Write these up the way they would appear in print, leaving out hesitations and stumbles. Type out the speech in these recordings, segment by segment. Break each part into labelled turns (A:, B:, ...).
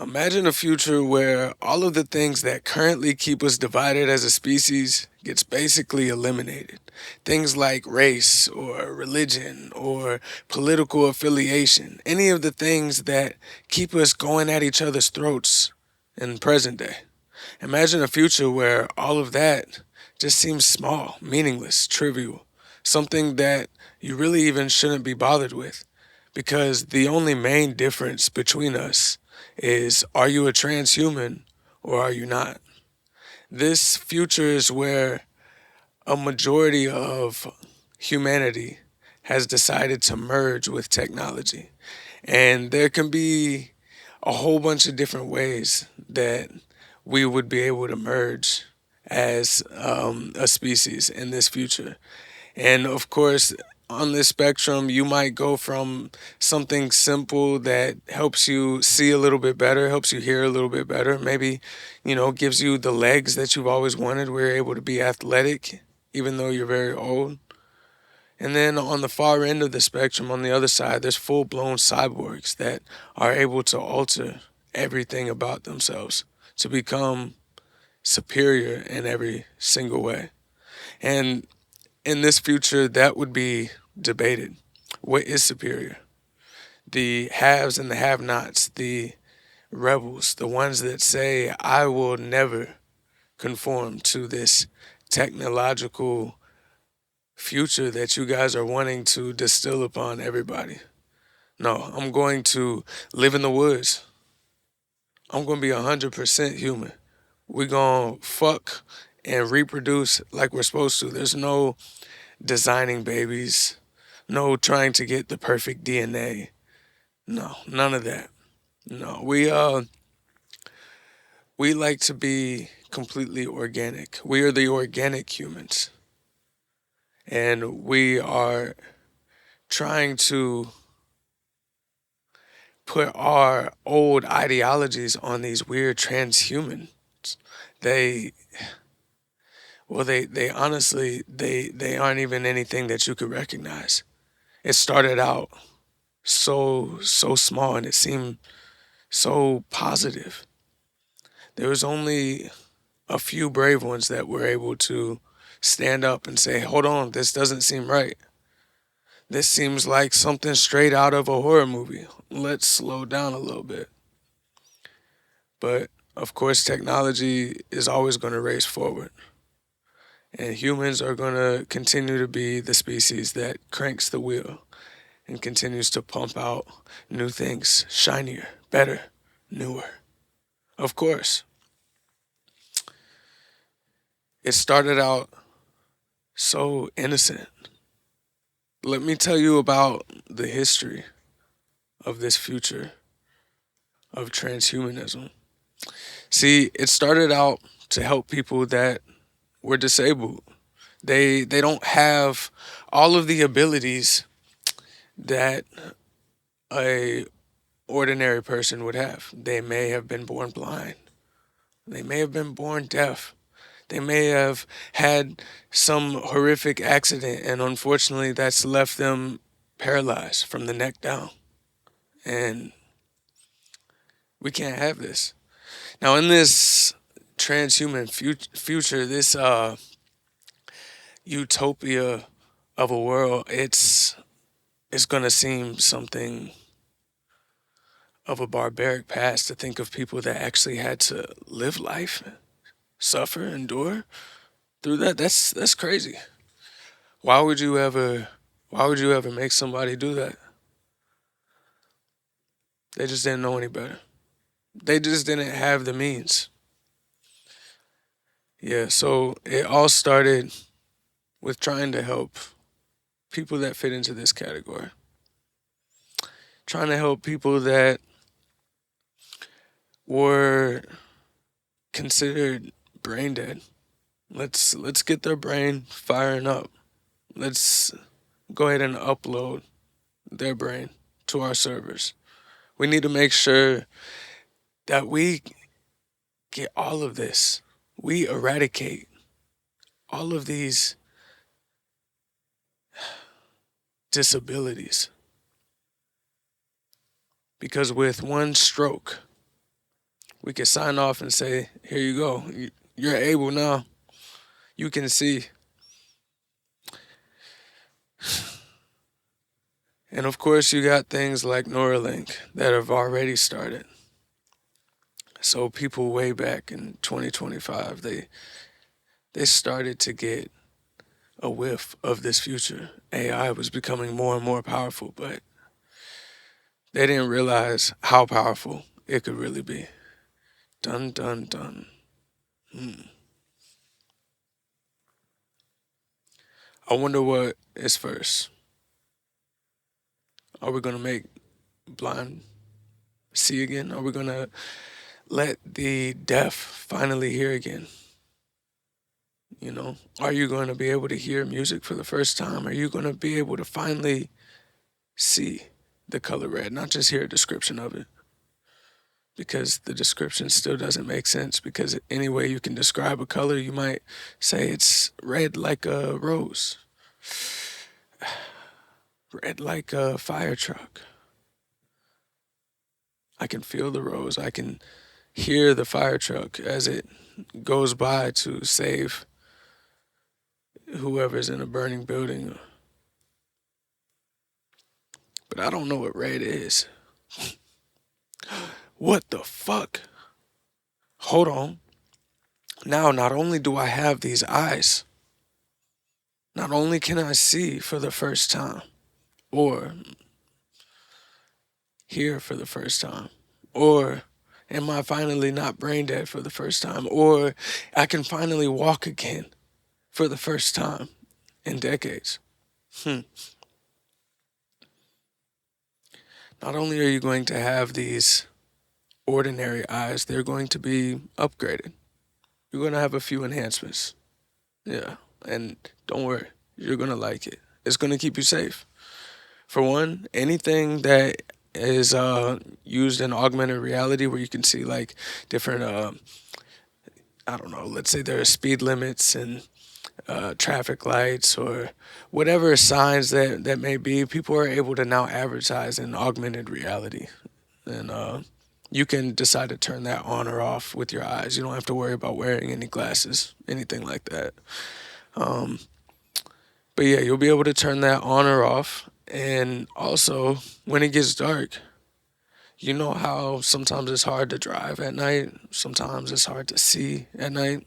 A: Imagine a future where all of the things that currently keep us divided as a species gets basically eliminated. Things like race or religion or political affiliation, any of the things that keep us going at each other's throats in present day. Imagine a future where all of that just seems small, meaningless, trivial, something that you really even shouldn't be bothered with. Because the only main difference between us is, are you a transhuman or are you not? This future is where a majority of humanity has decided to merge with technology. And there can be a whole bunch of different ways that we would be able to merge as a species in this future. And of course, on this spectrum, you might go from something simple that helps you see a little bit better, helps you hear a little bit better, maybe, gives you the legs that you've always wanted, where you're able to be athletic, even though you're very old. And then on the far end of the spectrum, on the other side, there's full blown cyborgs that are able to alter everything about themselves to become superior in every single way. And in this future, that would be debated. What is superior? The haves and the have nots, the rebels, the ones that say, I will never conform to this technological future that you guys are wanting to distill upon everybody. No, I'm going to live in the woods. I'm going to be 100% human. We're going to fuck and reproduce like we're supposed to. There's no designing babies, no trying to get the perfect DNA. No, none of that. No, we like to be completely organic. We are the organic humans, and we are trying to put our old ideologies on these weird transhumans. They they honestly they aren't even anything that you could recognize. It started out so small and it seemed so positive. There was only a few brave ones that were able to stand up and say, "Hold on, this doesn't seem right. This seems like something straight out of a horror movie. Let's slow down a little bit." But of course, technology is always going to race forward. And humans are going to continue to be the species that cranks the wheel and continues to pump out new things, shinier, better, newer. Of course, it started out so innocent. Let me tell you about the history of this future of transhumanism. See, it started out to help people that were disabled. They don't have all of the abilities that a ordinary person would have. They may have been born blind. They may have been born deaf. They may have had some horrific accident, and unfortunately, that's left them paralyzed from the neck down. And we can't have this. Now, in this transhuman future, this utopia of a world, it's gonna seem something of a barbaric past to think of people that actually had to live life, suffer, endure through that. That's crazy. Why would you ever why would you ever make somebody do that? They just didn't know any better. They just didn't have the means. Yeah, so it all started with trying to help people that fit into this category. Trying to help people that were considered brain dead. Let's get their brain firing up. Let's go ahead and upload their brain to our servers. We need to make sure that we get all of this. We eradicate all of these disabilities. Because with one stroke, We can sign off and say, here you go. You're able now. You can see. And of course, you got things like Neuralink that have already started. So people way back in 2025, they started to get a whiff of this future. AI was becoming more and more powerful, but they didn't realize how powerful it could really be. Dun dun dun. I wonder what is first. Are we gonna make blind see again? Are we gonna let the deaf finally hear again? You know, are you going to be able to hear music for the first time? Are you going to be able to finally see the color red, not just hear a description of it? Because the description still doesn't make sense. Because any way you can describe a color, you might say it's red like a rose, red like a fire truck. I can feel the rose. I can hear the fire truck as it goes by to save whoever's in a burning building. But I don't know what red is. What the fuck? Hold on. Now, not only do I have these eyes, not only can I see for the first time, or hear for the first time, or am I finally not brain dead for the first time, or I can finally walk again for the first time in decades. Not only are you going to have these ordinary eyes, they're going to be upgraded. You're going to have a few enhancements. Yeah. And don't worry, you're going to like it. It's going to keep you safe. For one, anything that is used in augmented reality where you can see like different, I don't know, let's say there are speed limits and traffic lights or whatever signs that may be, people are able to now advertise in augmented reality. And you can decide to turn that on or off with your eyes. You don't have to worry about wearing any glasses, anything like that. But yeah, you'll be able to turn that on or off. And also, when it gets dark, you know how sometimes it's hard to drive at night, sometimes it's hard to see at night.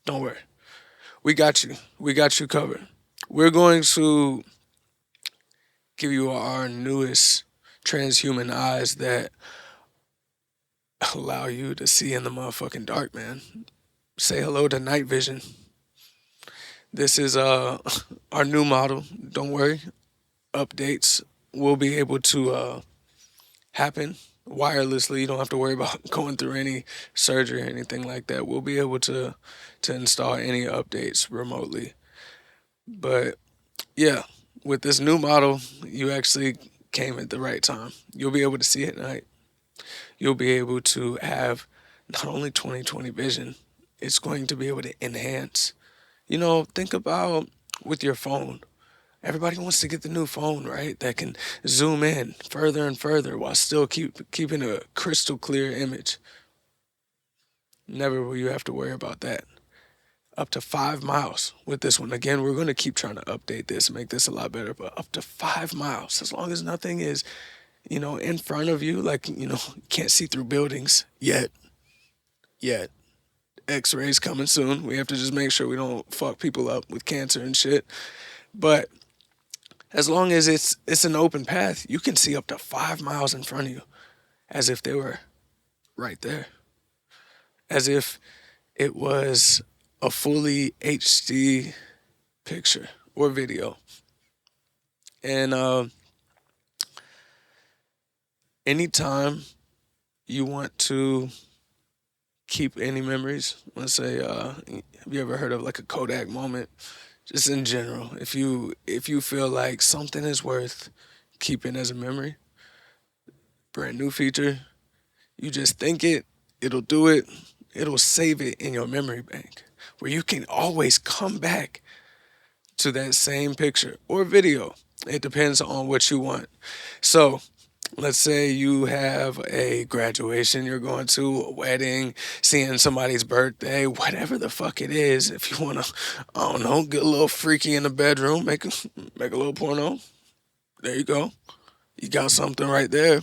A: Don't worry. We got you. We got you covered. We're going to give you our newest transhuman eyes that allow you to see in the motherfucking dark, man. Say hello to night vision. This is our new model. Don't worry. Updates will be able to happen wirelessly. You don't have to worry about going through any surgery or anything like that. We'll be able to install any updates remotely. But yeah, with this new model, you actually came at the right time. You'll be able to see at night. You'll be able to have not only 20/20 vision, it's going to be able to enhance. You know, think about with your phone. Everybody wants to get the new phone, right? That can zoom in further and further while still keeping a crystal clear image. Never will you have to worry about that. Up to 5 miles with this one. Again, we're going to keep trying to update this and make this a lot better, but up to 5 miles, as long as nothing is, in front of you, like, can't see through buildings yet. X-rays coming soon. We have to just make sure we don't fuck people up with cancer and shit. But as long as it's an open path, you can see up to 5 miles in front of you as if they were right there. As if it was a fully HD picture or video. And anytime you want to keep any memories, let's say, have you ever heard of like a Kodak moment? Just in general, if you feel like something is worth keeping as a memory, brand new feature, you just think it, it'll do it, it'll save it in your memory bank, where you can always come back to that same picture or video. It depends on what you want. So Let's say you have a graduation you're going to, a wedding, seeing somebody's birthday, whatever the fuck it is. If you want to, I don't know, get a little freaky in the bedroom, make a little porno. There you go. You got something right there.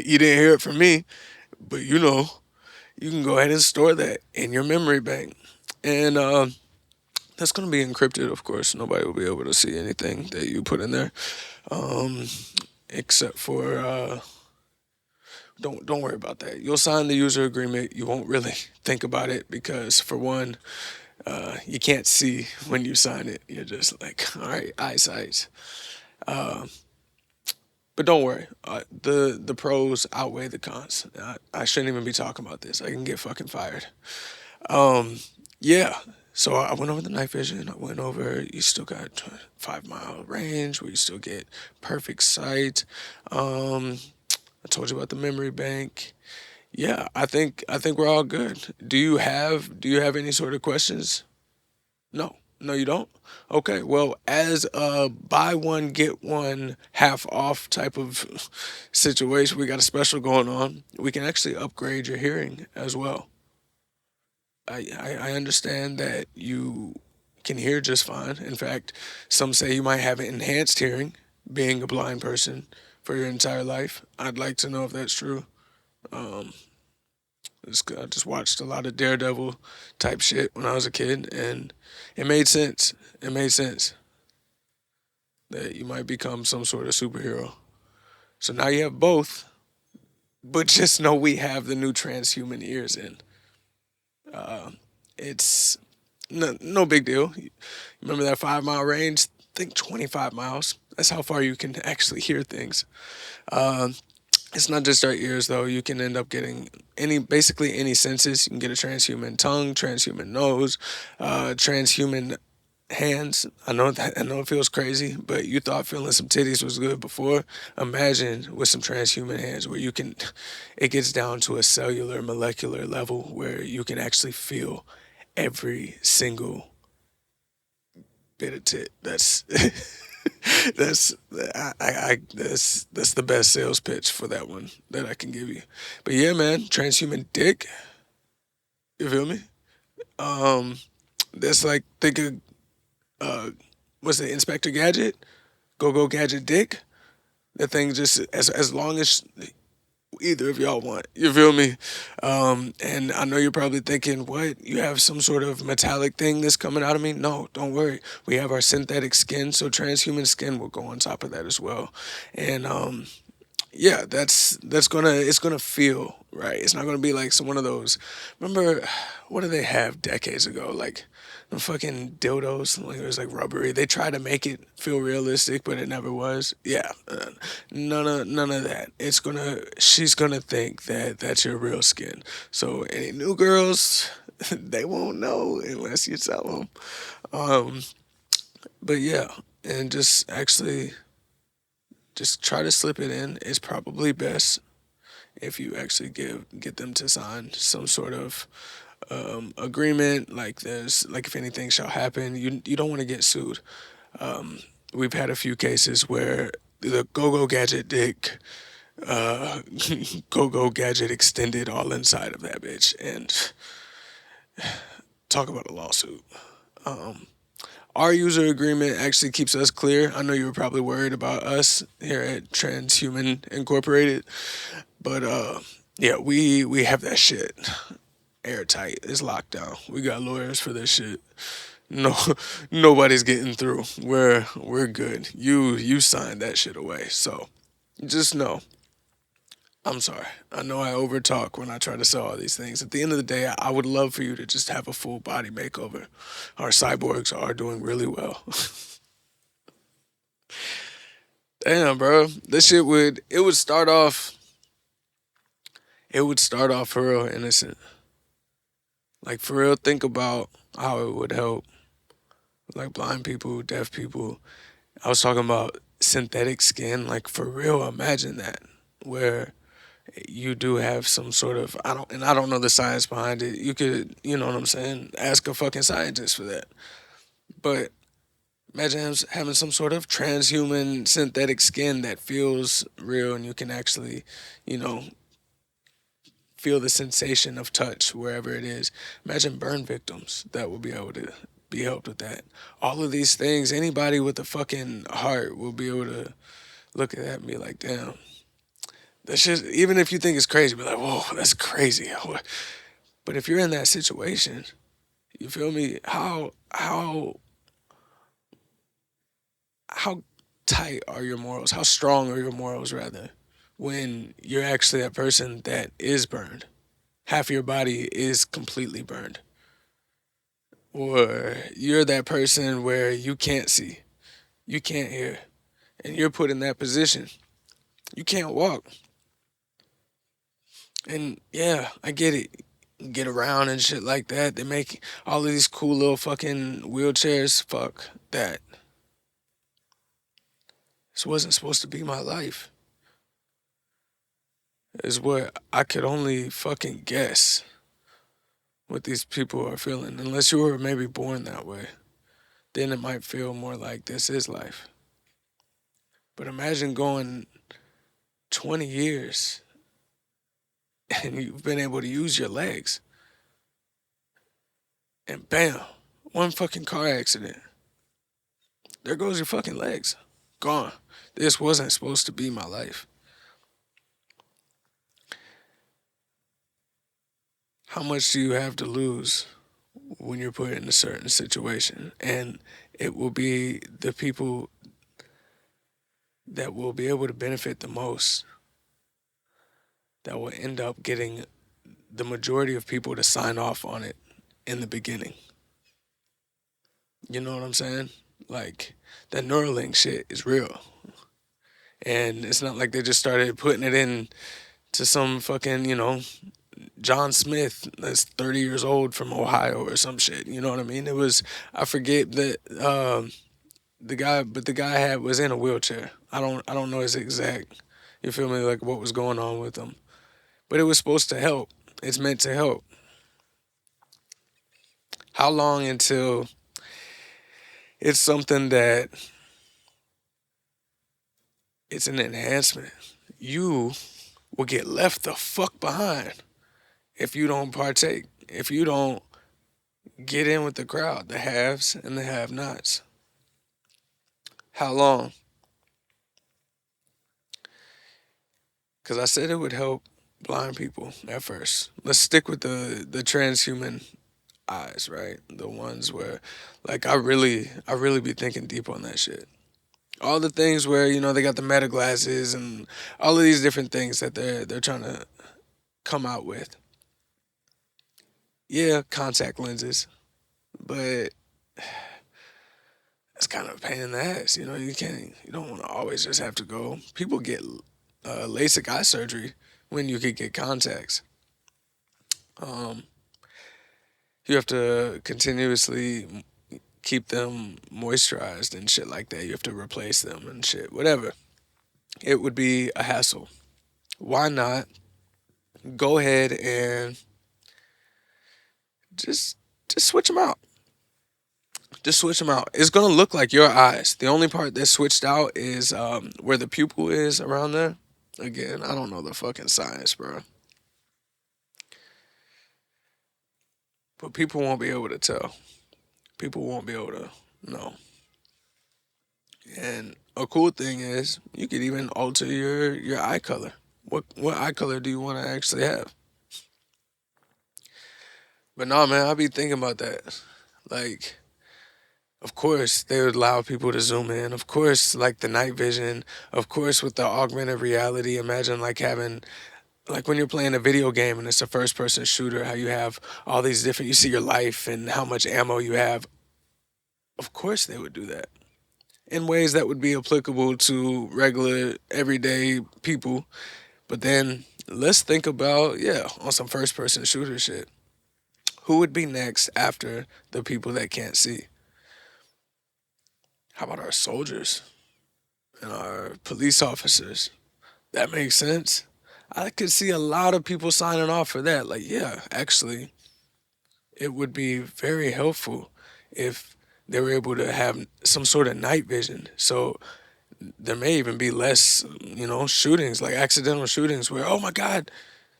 A: You didn't hear it from me, but you can go ahead and store that in your memory bank. And that's going to be encrypted, of course. Nobody will be able to see anything that you put in there, um, except for don't worry about that. You'll sign the user agreement. You won't really think about it because, for one, you can't see when you sign it. You're just like, all right, eyesight. Uh, but don't worry. The pros outweigh the cons. I shouldn't even be talking about this. I can get fucking fired. Um, yeah. So I went over the night vision. I went over. You still got 5 mile range where you still get perfect sight. Um, I told you about the memory bank. Yeah, I think we're all good. Do you have any sort of questions? No. No, you don't? Okay, well, as a buy one, get one half off type of situation, we got a special going on. We can actually upgrade your hearing as well. I understand that you can hear just fine. In fact, some say you might have enhanced hearing, being a blind person for your entire life. I'd like to know if that's true. Um, I just watched a lot of Daredevil type shit when I was a kid, and it made sense. It made sense that you might become some sort of superhero. So now you have both, but just know we have the new transhuman ears in. Uh, it's no big deal. Remember that 5 mile range? Think 25 miles. That's how far you can actually hear things. Um, it's not just our ears though. You can end up getting basically any senses. You can get a transhuman tongue, transhuman nose, transhuman hands. I know it feels crazy, but you thought feeling some titties was good before. Imagine with some transhuman hands where it gets down to a cellular, molecular level where you can actually feel every single bit of tit. That's that's the best sales pitch for that one that I can give you. But yeah, man, transhuman dick. You feel me? Um, that's like think of what's it, Inspector Gadget? Go Gadget Dick. That thing just as long as either of y'all want. You feel me? And I know you're probably thinking, what? You have some sort of metallic thing that's coming out of me? No, don't worry. We have our synthetic skin, so transhuman skin will go on top of that as well. And yeah, that's gonna it's gonna feel right. It's not gonna be like some one of those. Remember, what did they have decades ago? Like the fucking dildos, like it was like rubbery. They tried to make it feel realistic, but it never was. Yeah, none of that. She's gonna think that that's your real skin. So any new girls, they won't know unless you tell them. Um, but yeah, and just try to slip it in. It's probably best if you actually get them to sign some sort of agreement like this. Like if anything shall happen, you don't want to get sued. Um, we've had a few cases where the go-go gadget dick, uh, go-go gadget extended all inside of that bitch, and talk about a lawsuit. Um, our user agreement actually keeps us clear. I know you were probably worried about us here at Transhuman Incorporated, but yeah, we have that shit airtight. It's locked down. We got lawyers for this shit. No, nobody's getting through. We're good. You signed that shit away. So just know. I'm sorry. I know I overtalk when I try to sell all these things. At the end of the day, I would love for you to just have a full body makeover. Our cyborgs are doing really well. Damn, bro. This shit would start off for real innocent. Like for real, think about how it would help like blind people, deaf people. I was talking about synthetic skin. Like for real, imagine that where you do have some sort of I don't know the science behind it. You could, you know what I'm saying, ask a fucking scientist for that. But Imagine having some sort of transhuman synthetic skin that feels real and you can actually, you know, feel the sensation of touch wherever it is. Imagine burn victims that will be able to be helped with that. All of these things, anybody with a fucking heart will be able to look at that and be like, damn, that's just, even if you think it's crazy, be like, whoa, that's crazy. But if you're in that situation, you feel me? How tight are your morals? How strong are your morals rather when you're actually that person that is burned? Half of your body is completely burned. Or you're that person where you can't see, you can't hear, and you're put in that position. You can't walk. And yeah, I get it. Get around and shit like that. They make all of these cool little fucking wheelchairs. Fuck that. This wasn't supposed to be my life. Is what I could only fucking guess what these people are feeling. Unless you were maybe born that way, then it might feel more like this is life. But imagine going 20 years and you've been able to use your legs. And bam, one fucking car accident. There goes your fucking legs. Gone. This wasn't supposed to be my life. How much do you have to lose when you're put in a certain situation? And it will be the people that will be able to benefit the most that will end up getting the majority of people to sign off on it in the beginning. You know what I'm saying? Like, that Neuralink shit is real. And it's not like they just started putting it in to some fucking, John Smith that's 30 years old from Ohio or some shit. You know what I mean? It was, I forget that the guy, but the guy was in a wheelchair. I don't know his exact, you feel me, like what was going on with him. But it was supposed to help. It's meant to help. How long until it's something that it's an enhancement? You will get left the fuck behind if you don't partake, if you don't get in with the crowd, the haves and the have nots. How long? Because I said it would help blind people at first. Let's stick with the transhuman eyes, right? The ones where, like, I really be thinking deep on that shit. All the things where they got the meta glasses and all of these different things that they're trying to come out with. Yeah, contact lenses, but it's kind of a pain in the ass. You don't want to always just have to go. People get LASIK eye surgery when you could get contacts. Um, you have to continuously keep them moisturized and shit like that. You have to replace them and shit, whatever. It would be a hassle. Why not go ahead and just just switch them out? Just switch them out. It's gonna look like your eyes. The only part that's switched out is where the pupil is around there. Again, I don't know the fucking science, bro. But people won't be able to tell. People won't be able to know. And a cool thing is you could even alter your eye color. What eye color do you want to actually have? But no, man, I be thinking about that. Like, of course, they would allow people to zoom in. Of course, like the night vision. Of course, with the augmented reality, imagine like having, like when you're playing a video game and it's a first person shooter, how you have all these different, you see your life and how much ammo you have. Of course, they would do that in ways that would be applicable to regular, everyday people. But then let's think about, yeah, on some first person shooter shit. Who would be next after the people that can't see? How about our soldiers and our police officers? That makes sense. I could see a lot of people signing off for that. Like, yeah, actually, it would be very helpful if they were able to have some sort of night vision. So there may even be less, shootings, like accidental shootings where, oh my God,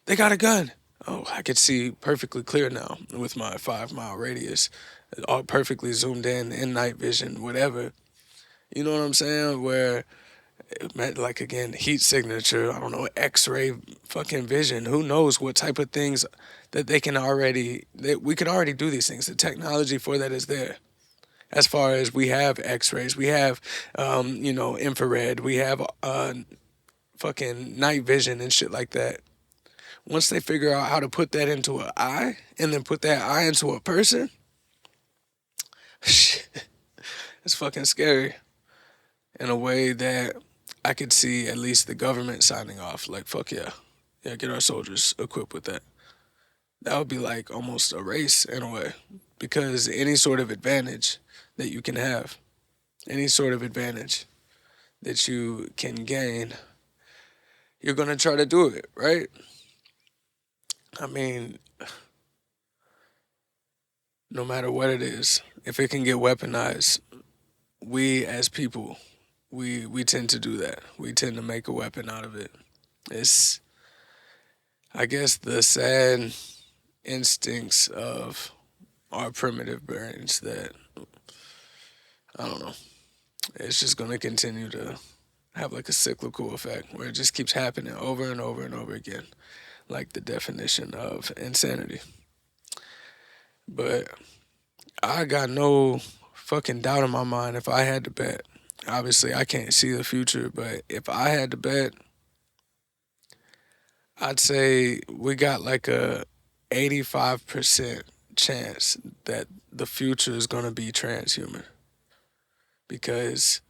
A: they got a gun. Oh, I could see perfectly clear now with my 5 mile radius, all perfectly zoomed in night vision, whatever. You know what I'm saying? Where it meant, like, again, heat signature, I don't know, X-ray fucking vision. Who knows what type of things that that we could already do these things. The technology for that is there. As far as we have X-rays, we have, infrared, we have fucking night vision and shit like that. Once they figure out how to put that into an eye and then put that eye into a person, shit, it's fucking scary in a way that I could see at least the government signing off. Like, fuck yeah. Yeah, get our soldiers equipped with that. That would be like almost a race in a way. Because any sort of advantage that you can have, any sort of advantage that you can gain, you're going to try to do it, right? I mean, no matter what it is, if it can get weaponized, we as people, we tend to do that. We tend to make a weapon out of it. It's, I guess, the sad instincts of our primitive brains that, I don't know, it's just going to continue to have like a cyclical effect where it just keeps happening over and over and over again, like the definition of insanity. But I got no fucking doubt in my mind if I had to bet. Obviously, I can't see the future, but if I had to bet, I'd say we got like a 85% chance that the future is going to be transhuman because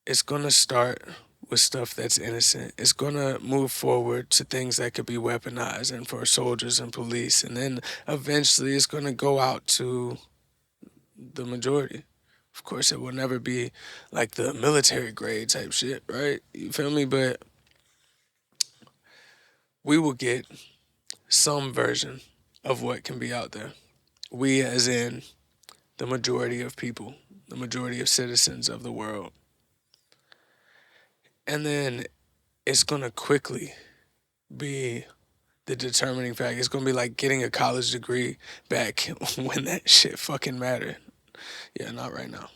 A: it's going to start with stuff that's innocent. It's going to move forward to things that could be weaponized and for soldiers and police. And then eventually it's going to go out to the majority. Of course, it will never be like the military grade type shit, right? You feel me? But we will get some version of what can be out there. We, as in the majority of people, the majority of citizens of the world. And then it's going to quickly be the determining factor. It's going to be like getting a college degree back when that shit fucking mattered. Yeah, not right now.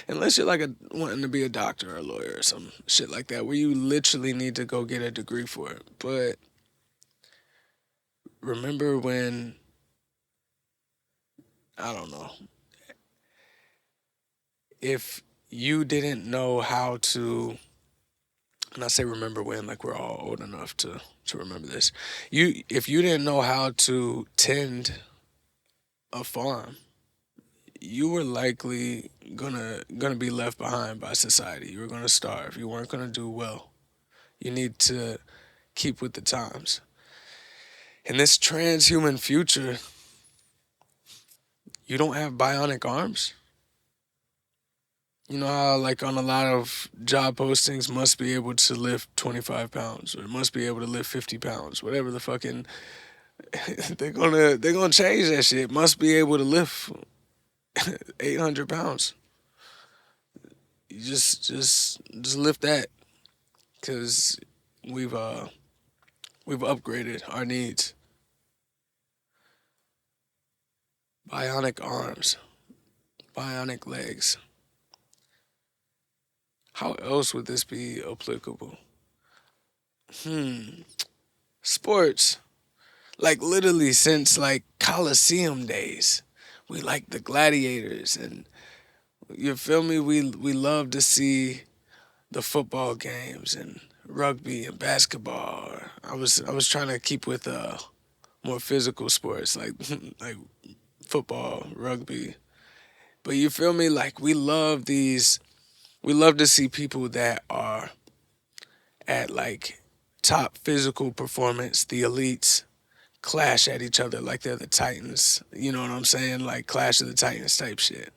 A: Unless you're like wanting to be a doctor or a lawyer or some shit like that, where you literally need to go get a degree for it. But remember when, I don't know, if you didn't know how to, and I say remember when, like we're all old enough to remember this. If you didn't know how to tend a farm, you were likely gonna be left behind by society. You were gonna starve. You weren't gonna do well. You need to keep with the times. In this transhuman future, you don't have bionic arms. You know how, like, on a lot of job postings, must be able to lift 25 pounds or must be able to lift 50 pounds, whatever the fucking they're gonna change that shit. Must be able to lift 800 pounds. You just lift that because we've uh we've upgraded our needs. Bionic arms, bionic legs. How else would this be applicable? Sports. Like literally since like Coliseum days. We like the gladiators and you feel me? We love to see the football games and rugby and basketball. I was trying to keep with more physical sports like like football, rugby. But you feel me? Like we love to see people that are at like top physical performance, the elites, clash at each other like they're the Titans. You know what I'm saying? Like Clash of the Titans type shit.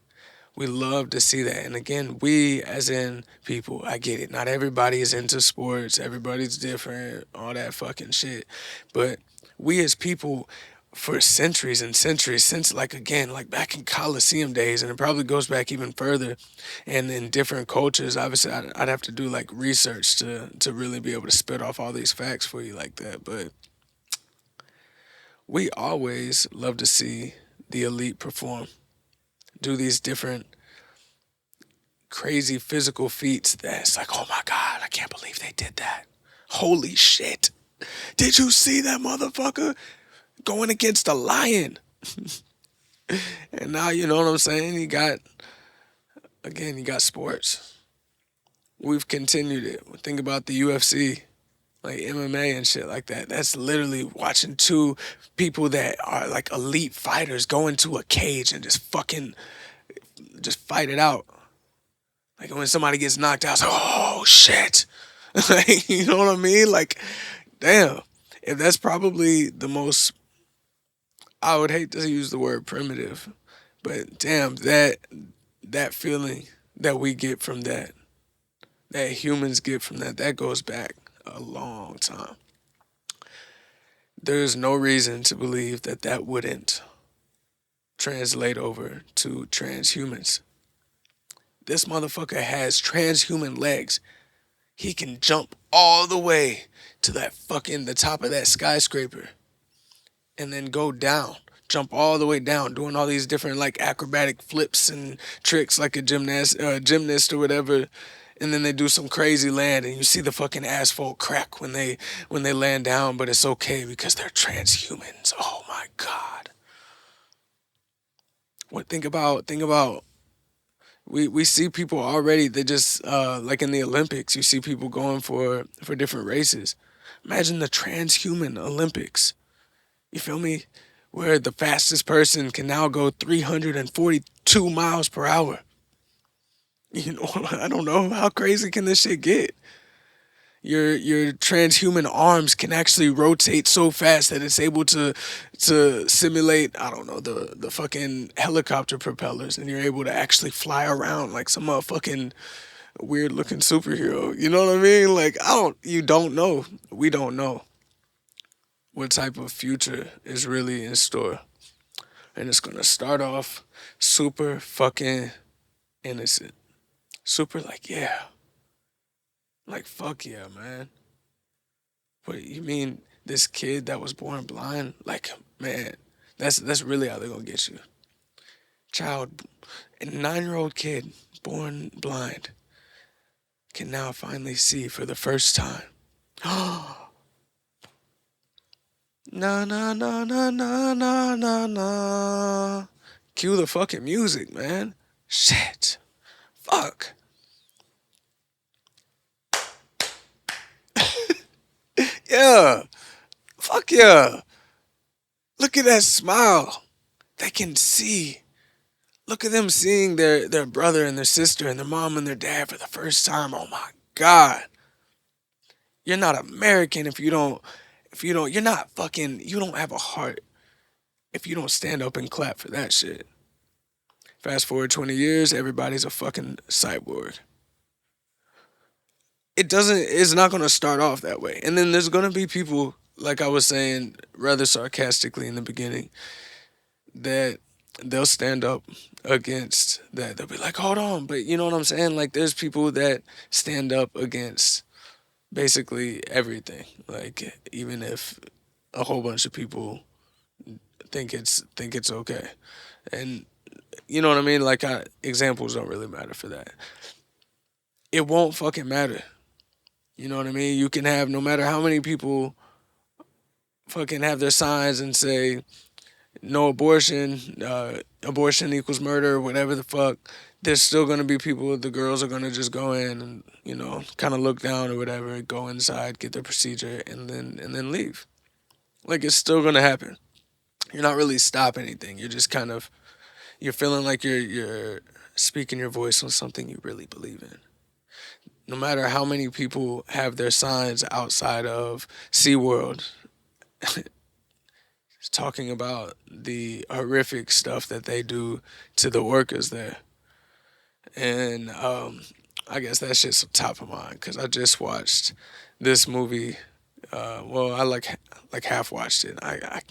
A: We love to see that. And again, we as in people, I get it. Not everybody is into sports. Everybody's different, all that fucking shit. But we as people for centuries and centuries, since like again, like back in Colosseum days, and it probably goes back even further, and in different cultures. Obviously, I'd have to do like research to really be able to spit off all these facts for you like that. But we always love to see the elite perform, do these different crazy physical feats that's like, oh my God, I can't believe they did that. Holy shit. Did you see that motherfucker going against a lion? And now, you know what I'm saying? You got sports. We've continued it. Think about the UFC, like MMA and shit like that. That's literally watching two people that are like elite fighters go into a cage and just fight it out. Like when somebody gets knocked out, it's like, oh shit. Like, you know what I mean? Like, damn. If that's probably the most, I would hate to use the word primitive, but damn, that feeling that we get from that humans get from that goes back a long time. There's no reason to believe that wouldn't translate over to transhumans. This motherfucker has transhuman legs. He can jump all the way to the top of that skyscraper and then go down, jump all the way down, doing all these different like acrobatic flips and tricks like a gymnast or whatever. And then they do some crazy land, and you see the fucking asphalt crack when they land down, but it's okay because they're transhumans. Oh my God. Think about we see people already. They just like in the Olympics, you see people going for different races. Imagine the transhuman Olympics. You feel me? Where the fastest person can now go 342 miles per hour. You know, I don't know, how crazy can this shit get? Your transhuman arms can actually rotate so fast that it's able to simulate, I don't know, the fucking helicopter propellers, and you're able to actually fly around like some motherfucking weird looking superhero. You know what I mean? Like, you don't know. We don't know what type of future is really in store. And it's gonna start off super fucking innocent. Super like, yeah. Like, fuck yeah, man. But you mean this kid that was born blind? Like, man, that's really how they're gonna get you. Child, a 9-year-old kid born blind can now finally see for the first time. Na na na na na na na na. Cue the fucking music, man. Shit. Fuck. Yeah. Fuck yeah. Look at that smile. They can see. Look at them seeing their brother and their sister and their mom and their dad for the first time. Oh my God. You're not American you're not fucking, you don't have a heart if you don't stand up and clap for that shit. Fast forward 20 years, everybody's a fucking cyborg. It's not going to start off that way. And then there's going to be people, like I was saying rather sarcastically in the beginning, that they'll stand up against that. They'll be like, hold on. But you know what I'm saying? Like, there's people that stand up against basically everything. Like, even if a whole bunch of people think it's okay. And you know what I mean? Like, examples don't really matter for that. It won't fucking matter. You know what I mean? You can have, no matter how many people fucking have their signs and say no abortion, abortion equals murder, whatever the fuck. There's still gonna be people. The girls are gonna just go in and kind of look down or whatever, go inside, get their procedure, and then leave. Like, it's still gonna happen. You're not really stopping anything. You're just kind of, you're feeling like you're speaking your voice on something you really believe in. No matter how many people have their signs outside of SeaWorld talking about the horrific stuff that they do to the workers there. And I guess that shit's top of mind because I just watched this movie Well, I like half watched it. I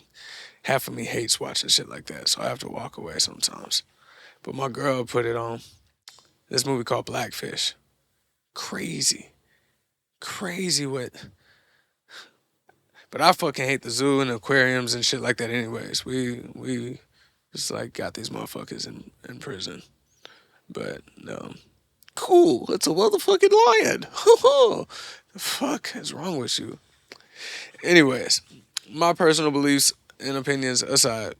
A: half of me hates watching shit like that, so I have to walk away sometimes. But my girl put it on. This movie called Blackfish. Crazy, crazy what. But I fucking hate the zoo and aquariums and shit like that. Anyways, we just like got these motherfuckers in prison. But cool. It's a motherfucking lion. The fuck is wrong with you? Anyways, my personal beliefs and opinions aside,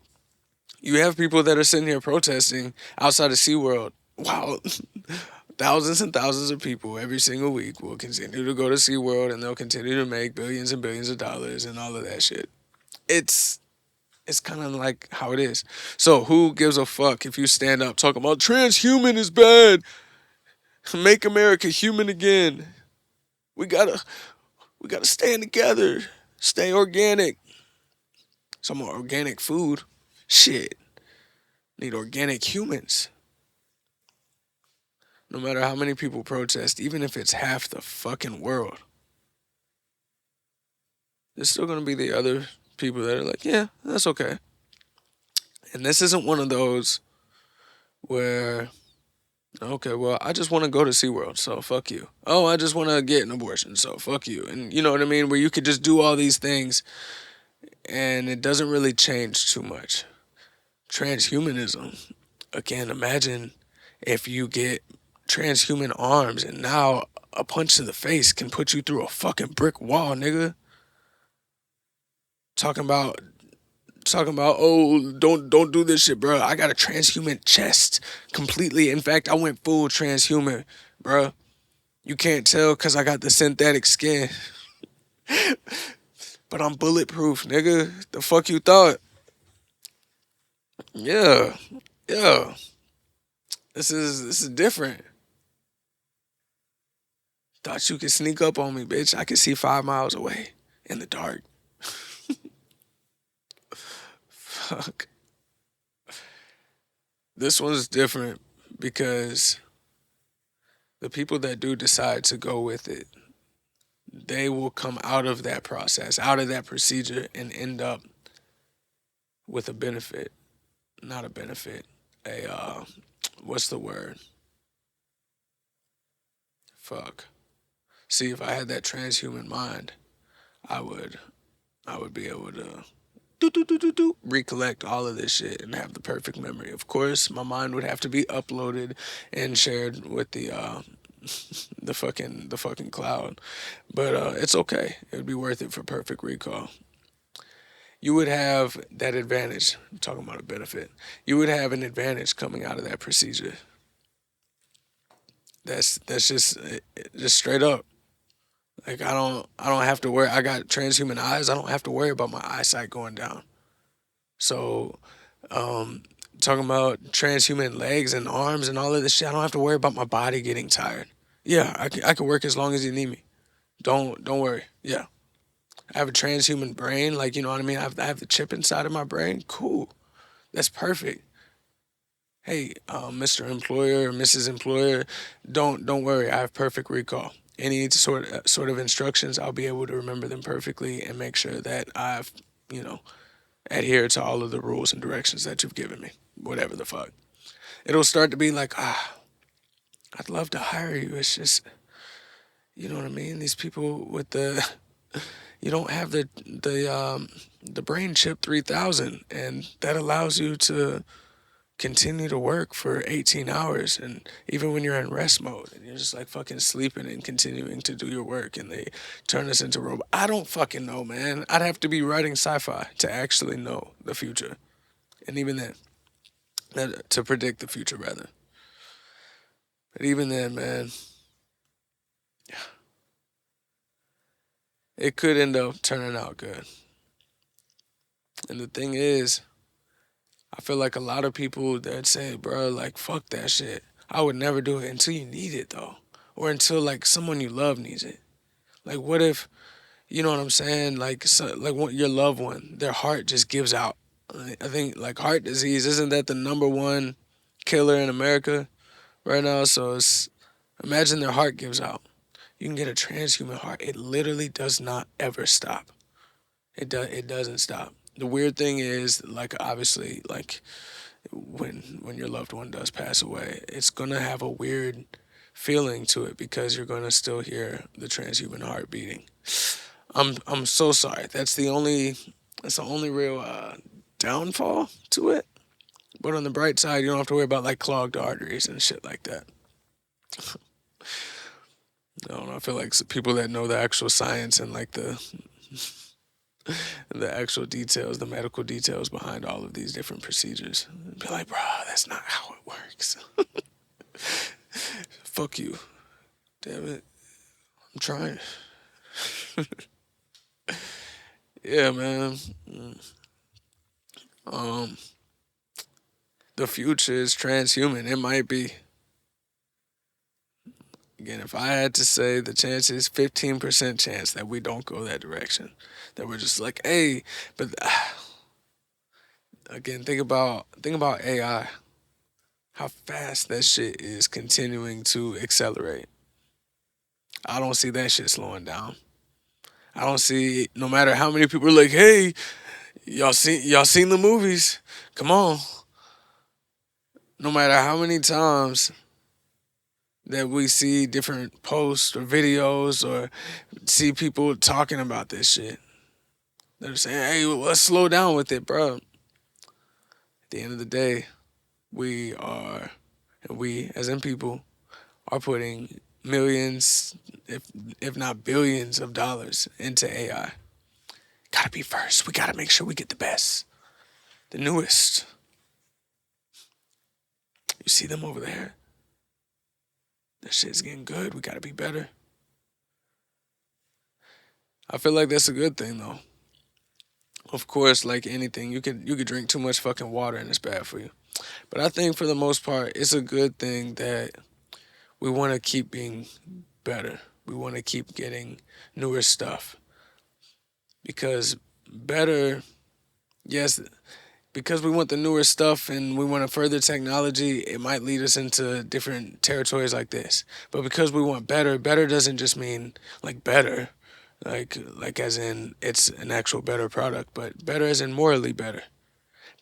A: you have people that are sitting here protesting outside of SeaWorld. Wow. Thousands and thousands of people every single week will continue to go to SeaWorld and they'll continue to make billions and billions of dollars and all of that shit. It's it's kind of like how it is. So who gives a fuck if you stand up talking about transhuman is bad, make America human again. We gotta we gotta stand together, stay organic. Some more organic food. Shit, need organic humans. No matter how many people protest, even if it's half the fucking world, there's still gonna be the other people that are like, yeah, that's okay. And this isn't one of those where, okay, well, I just want to go to SeaWorld, so fuck you. Oh, I just want to get an abortion, so fuck you. And you know what I mean? Where you could just do all these things and it doesn't really change too much. Transhumanism, again, imagine if you get transhuman arms and now a punch to the face can put you through a fucking brick wall, nigga. Talking about oh don't do this shit, bro. I got a transhuman chest completely. In fact, I went full transhuman, bro. You can't tell because I got the synthetic skin, but I'm bulletproof, nigga. The fuck you thought? Yeah, yeah. This is different. Thought you could sneak up on me, bitch. I could see 5 miles away in the dark. Fuck. This one's different because the people that do decide to go with it, they will come out of that process, out of that procedure, and end up with a benefit. Not a benefit. A what's the word? Fuck. See, if I had that transhuman mind, I would I would be able to recollect all of this shit and have the perfect memory. Of course, my mind would have to be uploaded and shared with the fucking cloud. But it's okay. It would be worth it for perfect recall. You would have that advantage. I'm talking about a benefit. You would have an advantage coming out of that procedure. That's just straight up. Like I don't have to worry. I got transhuman eyes. I don't have to worry about my eyesight going down. So, um, talking about transhuman legs and arms and all of this shit, I don't have to worry about my body getting tired. Yeah, I can work as long as you need me. Don't worry. Yeah, I have a transhuman brain. Like you know what I mean. I have the chip inside of my brain. Cool. That's perfect. Hey, Mr. Employer or Mrs. Employer, don't worry. I have perfect recall. Any sort of instructions, I'll be able to remember them perfectly and make sure that I've you know adhere to all of the rules and directions that you've given me. Whatever the fuck. It'll start to be like, I'd love to hire you. It's just, you know what I mean? These people with you don't have the brain chip 3000, and that allows you to continue to work for 18 hours, and even when you're in rest mode and you're just like fucking sleeping and continuing to do your work, and they turn us into robots. I don't fucking know, man. I'd have to be writing sci-fi to actually know the future, and even then, to predict the future rather. But even then, man, it could end up turning out good. And the thing is, I feel like a lot of people that say, bro, like, fuck that shit. I would never do it until you need it, though. Or until, like, someone you love needs it. Like, what if, you know what I'm saying? Like, your loved one, their heart just gives out. I think, like, heart disease, isn't that the number one killer in America right now? So imagine their heart gives out. You can get a transhuman heart. It literally does not ever stop. It doesn't stop. The weird thing is, like, obviously, like, when your loved one does pass away, it's gonna have a weird feeling to it because you're gonna still hear the transhuman heart beating. I'm so sorry. That's the only real downfall to it. But on the bright side, you don't have to worry about like clogged arteries and shit like that. I don't know. I feel like people that know the actual science and like the actual details, the medical details behind all of these different procedures, be like, bro, that's not how it works. Fuck you. Damn it. I'm trying. Yeah, man. Um, the future is transhuman. It might be. Again, if I had to say, the chance is 15% chance that we don't go that direction. That we're just like, hey, but again, think about AI. How fast that shit is continuing to accelerate. I don't see that shit slowing down. I don't see, no matter how many people are like, hey, y'all seen the movies? Come on. No matter how many times that we see different posts or videos or see people talking about this shit, they're saying, hey, let's slow down with it, bro. At the end of the day, we as in people, are putting millions, if not billions of dollars into AI. Gotta be first. We gotta make sure we get the best, the newest. You see them over there? That shit's getting good. We gotta be better. I feel like that's a good thing though. Of course, like anything, you could drink too much fucking water and it's bad for you. But I think for the most part, it's a good thing that we want to keep being better. We want to keep getting newer stuff because better, yes, because we want the newer stuff and we want to further technology, it might lead us into different territories like this. But because we want better, better doesn't just mean like better, like as in it's an actual better product, but better as in morally better.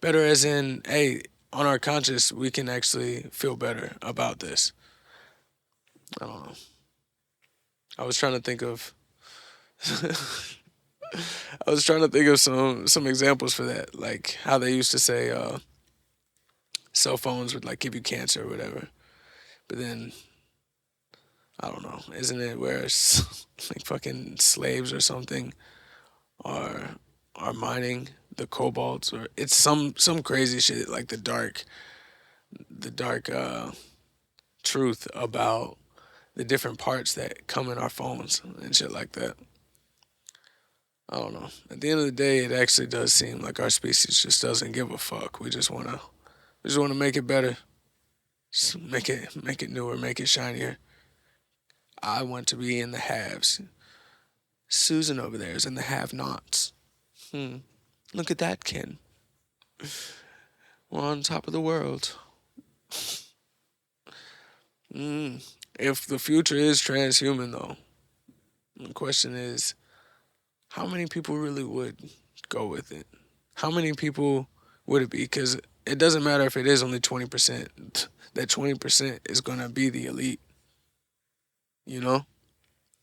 A: Better as in, hey, on our conscience, we can actually feel better about this. I don't know. I was trying to think of I was trying to think of some examples for that, like how they used to say cell phones would like give you cancer or whatever. But then I don't know, isn't it where it's like fucking slaves or something are are mining the cobalts or it's some crazy shit like the dark truth about the different parts that come in our phones and shit like that. I don't know. At the end of the day, it actually does seem like our species just doesn't give a fuck. We just wanna make it better. Just make it newer, make it shinier. I want to be in the haves. Susan over there is in the have-nots. Hmm. Look at that, Ken. We're on top of the world. Mm. If the future is transhuman, though, the question is, how many people really would go with it? How many people would it be? Because it doesn't matter if it is only 20%. That 20% is going to be the elite, you know?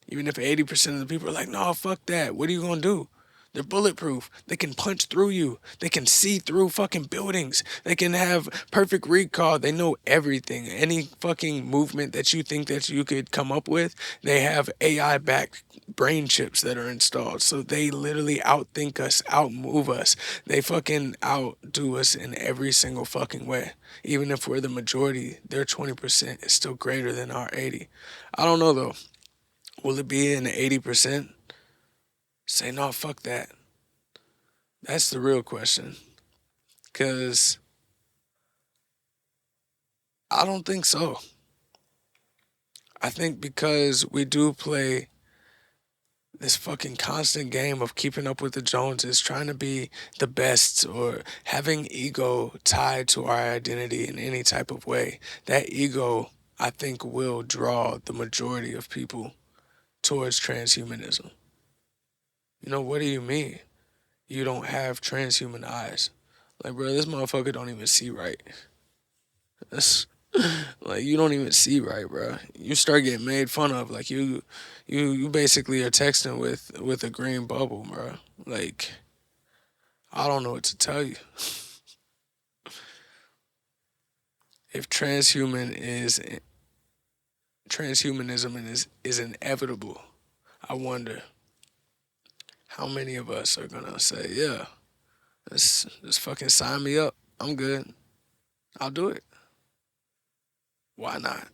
A: Even if 80% of the people are like, no, fuck that. What are you going to do? They're bulletproof. They can punch through you. They can see through fucking buildings. They can have perfect recall. They know everything. Any fucking movement that you think that you could come up with, they have AI backed brain chips that are installed. So they literally outthink us, outmove us. They fucking outdo us in every single fucking way. Even if we're the majority, their 20% is still greater than our 80. I don't know though. Will it be in the 80%? Say no, fuck that. That's the real question. Cause I don't think so. I think because we do play this fucking constant game of keeping up with the Joneses, trying to be the best or having ego tied to our identity in any type of way. That ego, I think, will draw the majority of people towards transhumanism. You know, what do you mean? You don't have transhuman eyes. Like, bro, this motherfucker don't even see right. That's, like, you don't even see right, bro. You start getting made fun of. Like, you basically are texting with a green bubble, bro. Like, I don't know what to tell you. If transhumanism is inevitable, I wonder how many of us are gonna say, yeah, let's fucking sign me up. I'm good. I'll do it. Why not?